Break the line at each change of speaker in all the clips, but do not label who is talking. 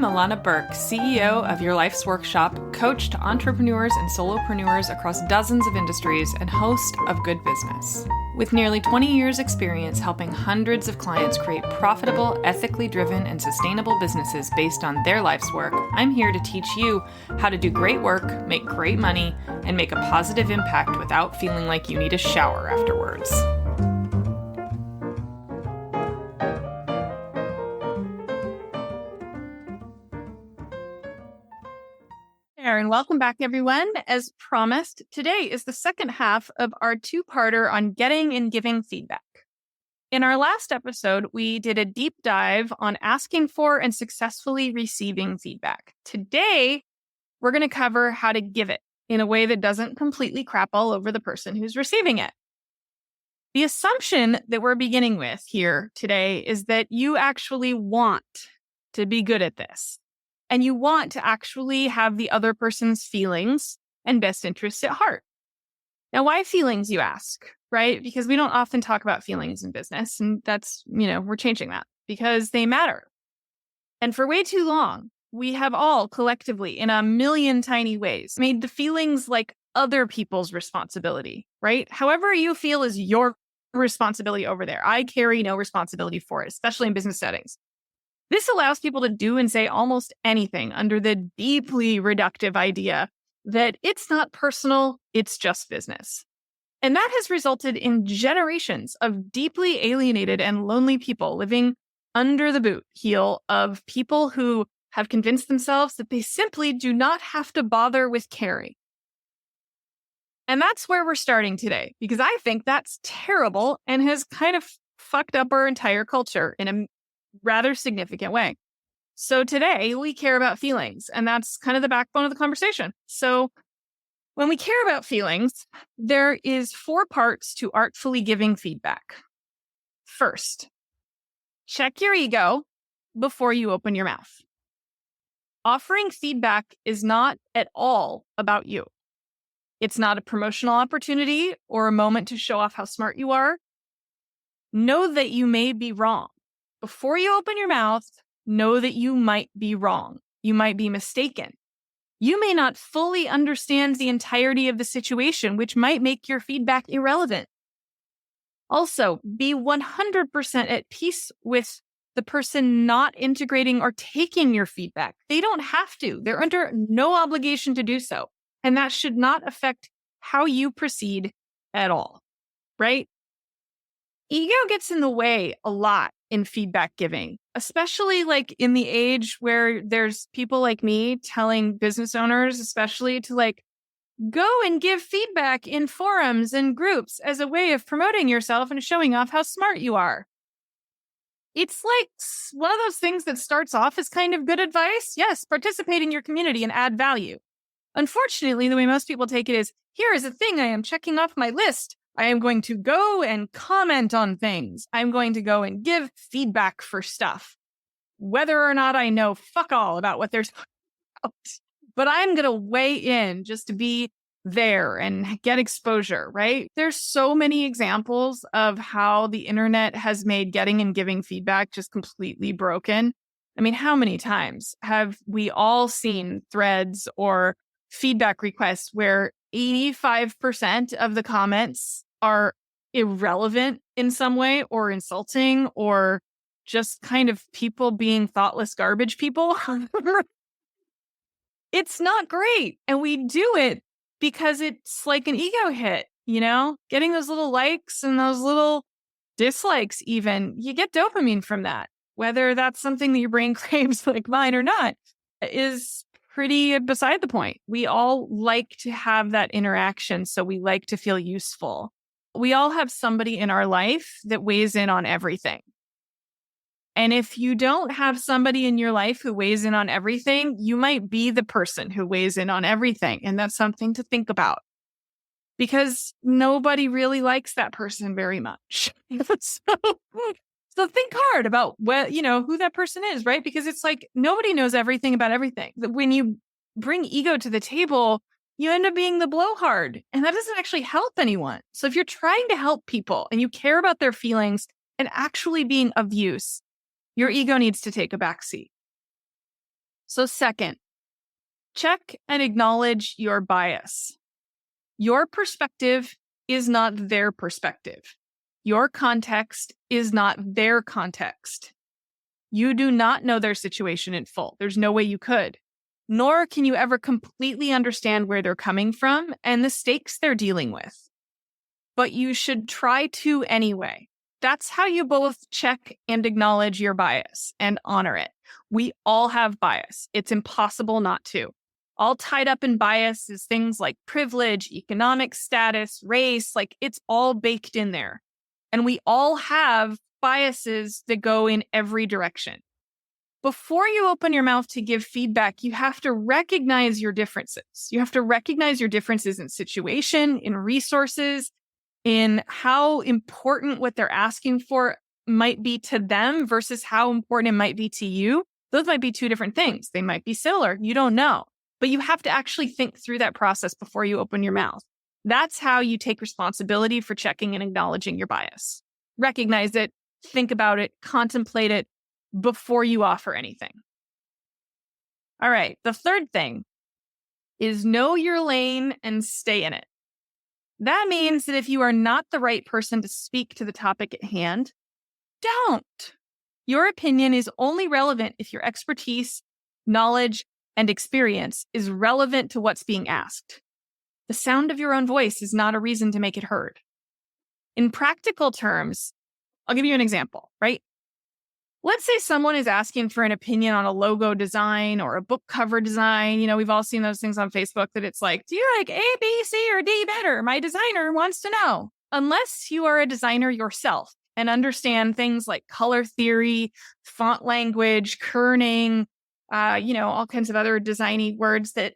Alana Burke, CEO of Your Life's Workshop, coach to entrepreneurs and solopreneurs across dozens of industries, and host of Good Business. With nearly 20 years' experience helping hundreds of clients create profitable, ethically driven, and sustainable businesses based on their life's work, I'm here to teach you how to do great work, make great money, and make a positive impact without feeling like you need a shower afterwards. And welcome back, everyone. As promised, today is the second half of our two-parter on getting and giving feedback. In our last episode, we did a deep dive on asking for and successfully receiving feedback. Today, we're going to cover how to give it in a way that doesn't completely crap all over the person who's receiving it. The assumption that we're beginning with here today is that you actually want to be good at this. And you want to actually have the other person's feelings and best interests at heart. Now, why feelings, you ask, right? Because we don't often talk about feelings in business. And that's, we're changing that because they matter. And for way too long, we have all collectively, in a million tiny ways, made the feelings like other people's responsibility, right? However you feel is your responsibility over there. I carry no responsibility for it, especially in business settings. This allows people to do and say almost anything under the deeply reductive idea that it's not personal, it's just business. And that has resulted in generations of deeply alienated and lonely people living under the boot heel of people who have convinced themselves that they simply do not have to bother with caring. And that's where we're starting today, because I think that's terrible and has kind of fucked up our entire culture in a rather significant way. So today we care about feelings, and that's kind of the backbone of the conversation. So when we care about feelings, there is 4 parts to artfully giving feedback. First, check your ego before you open your mouth. Offering feedback is not at all about you. It's not a promotional opportunity or a moment to show off how smart you are. Know that you may be wrong. Before you open your mouth, know that you might be wrong. You might be mistaken. You may not fully understand the entirety of the situation, which might make your feedback irrelevant. Also, be 100% at peace with the person not integrating or taking your feedback. They don't have to. They're under no obligation to do so. And that should not affect how you proceed at all, right? Ego gets in the way a lot in feedback giving, especially like in the age where there's people like me telling business owners, especially to go and give feedback in forums and groups as a way of promoting yourself and showing off how smart you are. It's like one of those things that starts off as kind of good advice. Yes, participate in your community and add value. Unfortunately, the way most people take it is, here is a thing I am checking off my list. I am going to go and comment on things. I'm going to go and give feedback for stuff, whether or not I know fuck all about what they're talking about. But I'm going to weigh in just to be there and get exposure, right? There's so many examples of how the internet has made getting and giving feedback just completely broken. I mean, how many times have we all seen threads or feedback requests where 85% of the comments are irrelevant in some way or insulting or just kind of people being thoughtless garbage people? It's not great. And we do it because it's like an ego hit, getting those little likes and those little dislikes even. You get dopamine from that. Whether that's something that your brain craves like mine or not is pretty beside the point. We all like to have that interaction, so we like to feel useful. We all have somebody in our life that weighs in on everything. And if you don't have somebody in your life who weighs in on everything, you might be the person who weighs in on everything. And that's something to think about because nobody really likes that person very much. So think hard about who that person is, right? Because it's like nobody knows everything about everything. When you bring ego to the table, you end up being the blowhard, and that doesn't actually help anyone. So if you're trying to help people and you care about their feelings and actually being of use, your ego needs to take a backseat. So second, check and acknowledge your bias. Your perspective is not their perspective. Your context is not their context. You do not know their situation in full. There's no way you could. Nor can you ever completely understand where they're coming from and the stakes they're dealing with. But you should try to anyway. That's how you both check and acknowledge your bias and honor it. We all have bias. It's impossible not to. All tied up in bias is things like privilege, economic status, race, like it's all baked in there. And we all have biases that go in every direction. Before you open your mouth to give feedback, you have to recognize your differences. You have to recognize your differences in situation, in resources, in how important what they're asking for might be to them versus how important it might be to you. Those might be two different things. They might be similar. You don't know. But you have to actually think through that process before you open your mouth. That's how you take responsibility for checking and acknowledging your bias. Recognize it, think about it, contemplate it before you offer anything. All right, the third thing is know your lane and stay in it. That means that if you are not the right person to speak to the topic at hand, don't. Your opinion is only relevant if your expertise, knowledge, and experience is relevant to what's being asked. The sound of your own voice is not a reason to make it heard. In practical terms, I'll give you an example, right? Let's say someone is asking for an opinion on a logo design or a book cover design. You know, we've all seen those things on Facebook that it's like, do you like A, B, C, or D better? My designer wants to know. Unless you are a designer yourself and understand things like color theory, font language, kerning, all kinds of other designy words that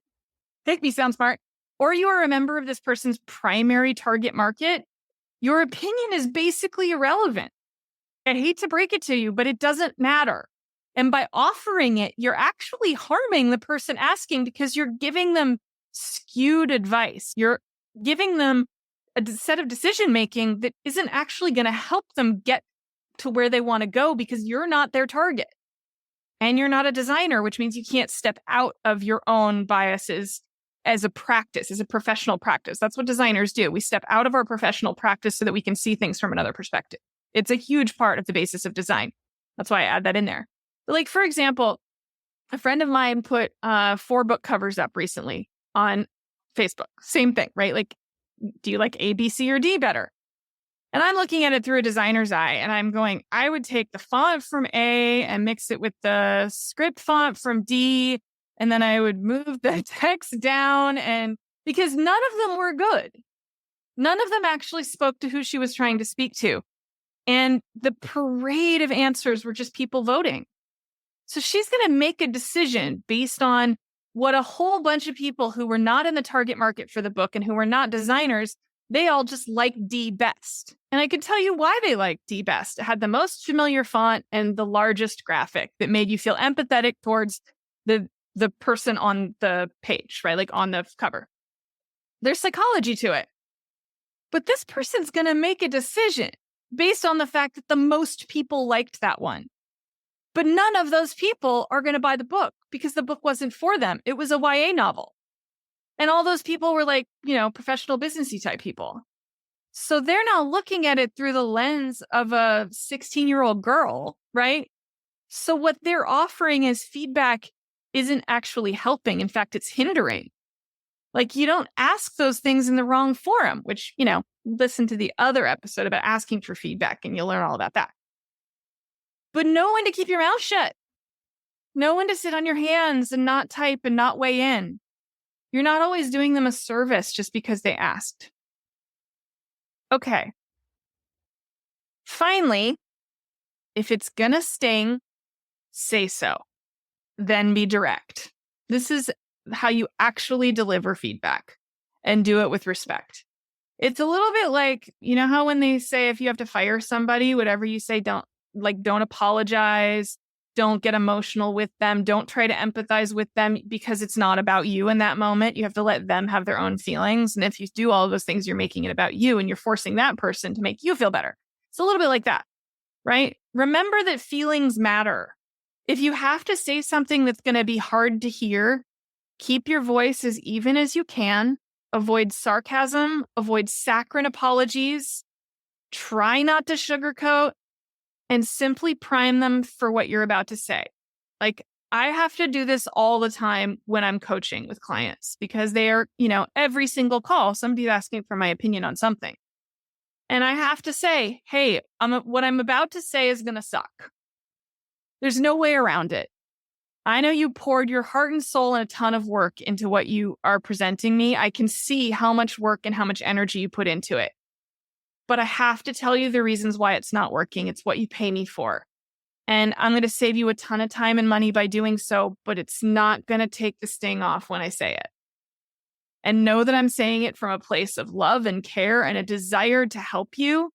make me sound smart, or you are a member of this person's primary target market, your opinion is basically irrelevant. I hate to break it to you, but it doesn't matter. And by offering it, you're actually harming the person asking because you're giving them skewed advice. You're giving them a set of decision making that isn't actually going to help them get to where they want to go because you're not their target. And you're not a designer, which means you can't step out of your own biases as a practice, as a professional practice. That's what designers do. We step out of our professional practice so that we can see things from another perspective. It's a huge part of the basis of design. That's why I add that in there. But like, for example, a friend of mine put 4 book covers up recently on Facebook. Same thing, right? Like, do you like A, B, C, or D better? And I'm looking at it through a designer's eye and I'm going, I would take the font from A and mix it with the script font from D. And then I would move the text down because none of them were good. None of them actually spoke to who she was trying to speak to. And the parade of answers were just people voting. So she's going to make a decision based on what a whole bunch of people who were not in the target market for the book and who were not designers, they all just liked D best. And I can tell you why they liked D best. It had the most familiar font and the largest graphic that made you feel empathetic towards the person on the page, right? Like on the cover. There's psychology to it. But this person's going to make a decision based on the fact that the most people liked that one. But none of those people are going to buy the book because the book wasn't for them. It was a YA novel. And all those people were like, professional businessy type people. So they're now looking at it through the lens of a 16-year-old girl, right? So what they're offering as feedback isn't actually helping. In fact, it's hindering. Like, you don't ask those things in the wrong forum, which, listen to the other episode about asking for feedback and you'll learn all about that. But know when to keep your mouth shut. Know when to sit on your hands and not type and not weigh in. You're not always doing them a service just because they asked. Okay. Finally, if it's gonna sting, say so. Then be direct. This is how you actually deliver feedback and do it with respect. It's a little bit like, how when they say if you have to fire somebody, whatever you say, don't apologize, don't get emotional with them, don't try to empathize with them because it's not about you in that moment. You have to let them have their own feelings. And if you do all of those things, you're making it about you and you're forcing that person to make you feel better. It's a little bit like that, right? Remember that feelings matter. If you have to say something that's going to be hard to hear, keep your voice as even as you can. Avoid sarcasm, avoid saccharine apologies. Try not to sugarcoat, and simply prime them for what you're about to say. Like, I have to do this all the time when I'm coaching with clients because they are, every single call, somebody's asking for my opinion on something. And I have to say, hey, what I'm about to say is going to suck. There's no way around it. I know you poured your heart and soul and a ton of work into what you are presenting me. I can see how much work and how much energy you put into it. But I have to tell you the reasons why it's not working. It's what you pay me for. And I'm going to save you a ton of time and money by doing so, but it's not going to take the sting off when I say it. And know that I'm saying it from a place of love and care and a desire to help you.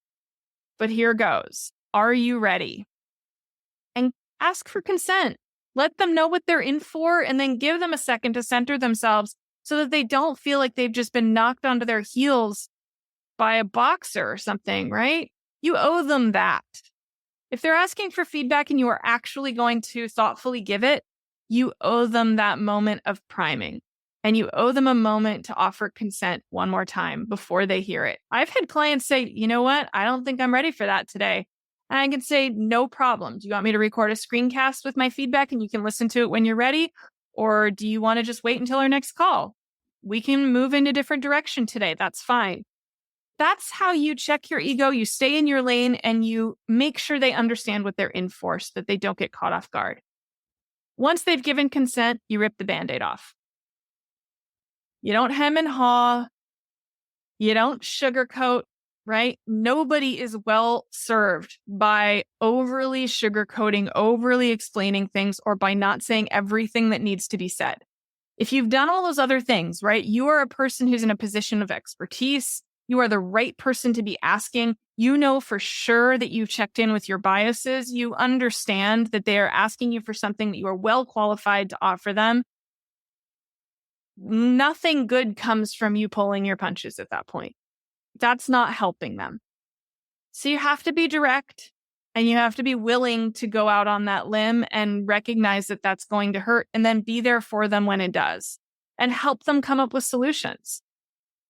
But here goes. Are you ready? And ask for consent. Let them know what they're in for, and then give them a second to center themselves so that they don't feel like they've just been knocked onto their heels by a boxer or something, right? You owe them that. If they're asking for feedback and you are actually going to thoughtfully give it, you owe them that moment of priming. And you owe them a moment to offer consent one more time before they hear it. I've had clients say, you know what? I don't think I'm ready for that today. And I can say, no problem. Do you want me to record a screencast with my feedback and you can listen to it when you're ready? Or do you want to just wait until our next call? We can move in a different direction today. That's fine. That's how you check your ego. You stay in your lane and you make sure they understand what they're in for so that they don't get caught off guard. Once they've given consent, you rip the Band-Aid off. You don't hem and haw. You don't sugarcoat. Right? Nobody is well served by overly sugarcoating, overly explaining things, or by not saying everything that needs to be said. If you've done all those other things, right, you are a person who's in a position of expertise. You are the right person to be asking. You know for sure that you've checked in with your biases. You understand that they are asking you for something that you are well qualified to offer them. Nothing good comes from you pulling your punches at that point. That's not helping them. So you have to be direct and you have to be willing to go out on that limb and recognize that that's going to hurt and then be there for them when it does and help them come up with solutions.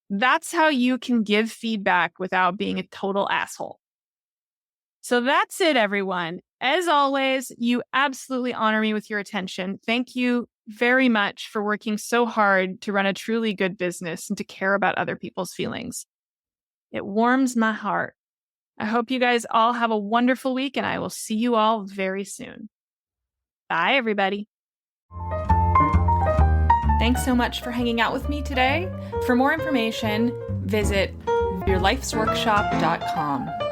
That's how you can give feedback without being a total asshole. So that's it, everyone. As always, you absolutely honor me with your attention. Thank you very much for working so hard to run a truly good business and to care about other people's feelings. It warms my heart. I hope you guys all have a wonderful week, and I will see you all very soon. Bye, everybody. Thanks so much for hanging out with me today. For more information, visit yourlifesworkshop.com.